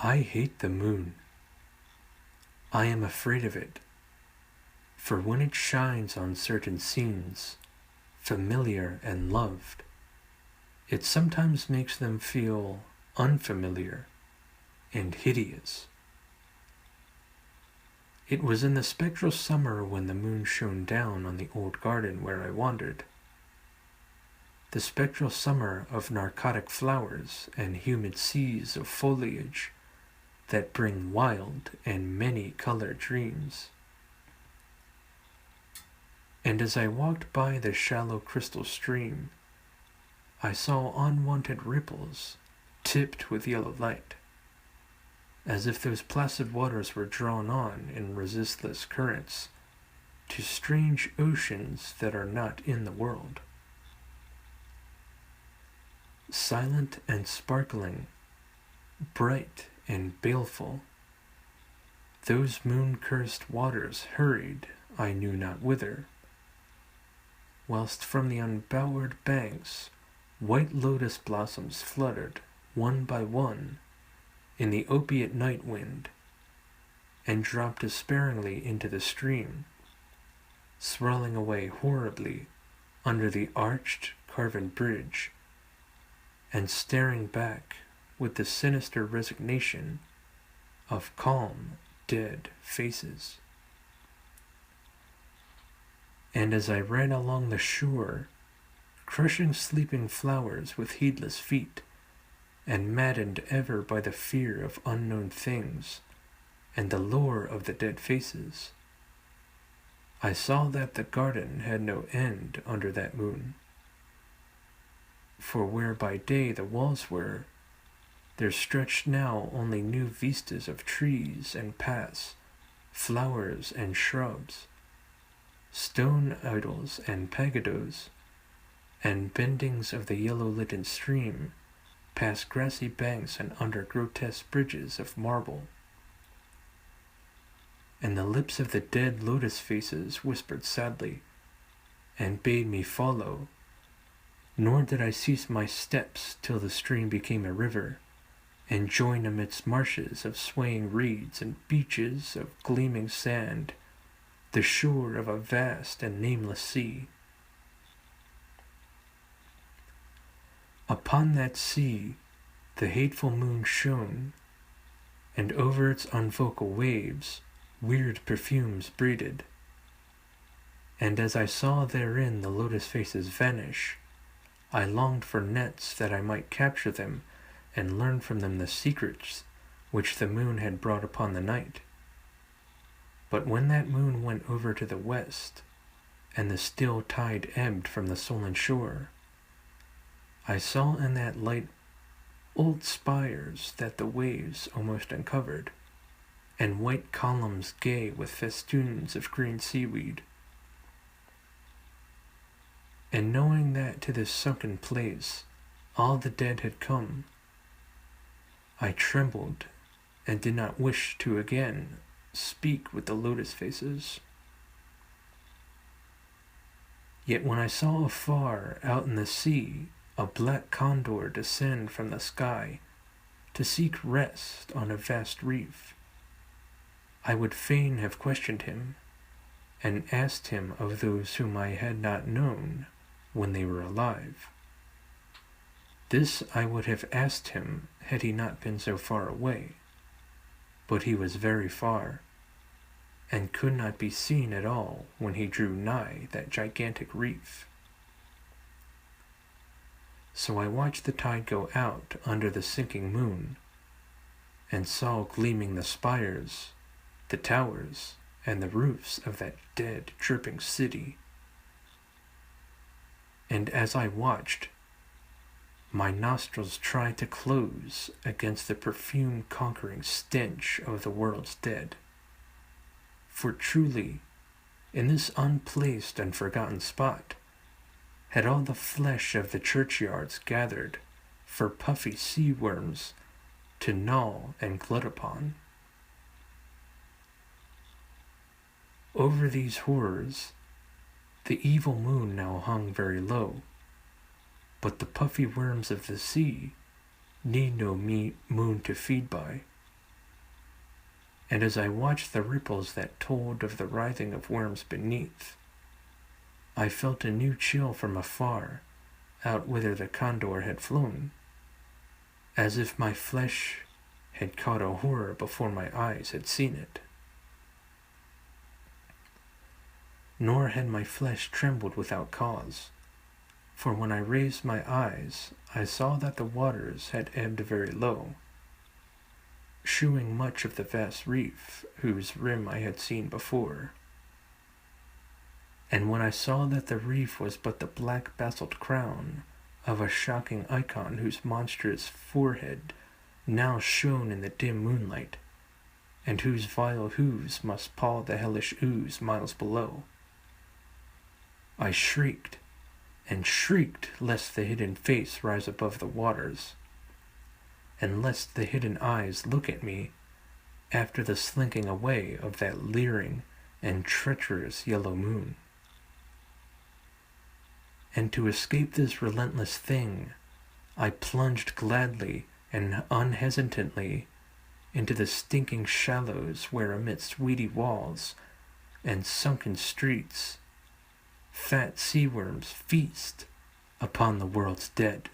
I hate the moon. I am afraid of it, for when it shines on certain scenes, familiar and loved, it sometimes makes them feel unfamiliar and hideous. It was in the spectral summer when the moon shone down on the old garden where I wandered. The spectral summer of narcotic flowers and humid seas of foliage that bring wild and many-colored dreams. And as I walked by the shallow crystal stream, I saw unwanted ripples tipped with yellow light, as if those placid waters were drawn on in resistless currents to strange oceans that are not in the world. Silent and sparkling, bright and baleful, those moon-cursed waters hurried I knew not whither, whilst from the unbowered banks white lotus blossoms fluttered one by one in the opiate night wind and dropped despairingly into the stream, swirling away horribly under the arched carven bridge and staring back with the sinister resignation of calm, dead faces. And as I ran along the shore, crushing sleeping flowers with heedless feet, and maddened ever by the fear of unknown things and the lure of the dead faces, I saw that the garden had no end under that moon. For where by day the walls were, there stretched now only new vistas of trees and paths, flowers and shrubs, stone idols and pagodas, and bendings of the yellow-litten stream past grassy banks and under grotesque bridges of marble. And the lips of the dead lotus faces whispered sadly, and bade me follow, nor did I cease my steps till the stream became a river, and joined amidst marshes of swaying reeds and beaches of gleaming sand, the shore of a vast and nameless sea. Upon that sea the hateful moon shone, and over its unvocal waves weird perfumes breathed. And as I saw therein the lotus faces vanish, I longed for nets that I might capture them and learn from them the secrets which the moon had brought upon the night. But when that moon went over to the west, and the still tide ebbed from the sullen shore, I saw in that light old spires that the waves almost uncovered, and white columns gay with festoons of green seaweed. And knowing that to this sunken place all the dead had come, I trembled and did not wish to again speak with the lotus faces. Yet when I saw afar out in the sea a black condor descend from the sky to seek rest on a vast reef, I would fain have questioned him and asked him of those whom I had not known when they were alive. This I would have asked him had he not been so far away, but he was very far, and could not be seen at all when he drew nigh that gigantic reef. So I watched the tide go out under the sinking moon, and saw gleaming the spires, the towers, and the roofs of that dead, dripping city. And as I watched, my nostrils tried to close against the perfume-conquering stench of the world's dead. For truly, in this unplaced and forgotten spot, had all the flesh of the churchyards gathered for puffy sea worms to gnaw and glut upon. Over these horrors, the evil moon now hung very low, but the puffy worms of the sea need no moon to feed by, and as I watched the ripples that told of the writhing of worms beneath, I felt a new chill from afar, out whither the condor had flown, as if my flesh had caught a horror before my eyes had seen it. Nor had my flesh trembled without cause, for when I raised my eyes, I saw that the waters had ebbed very low, shewing much of the vast reef whose rim I had seen before. And when I saw that the reef was but the black basalt crown of a shocking icon whose monstrous forehead now shone in the dim moonlight, and whose vile hooves must paw the hellish ooze miles below, I shrieked and shrieked lest the hidden face rise above the waters, and lest the hidden eyes look at me after the slinking away of that leering and treacherous yellow moon. And to escape this relentless thing, I plunged gladly and unhesitantly into the stinking shallows where amidst weedy walls and sunken streets fat sea worms feast upon the world's dead.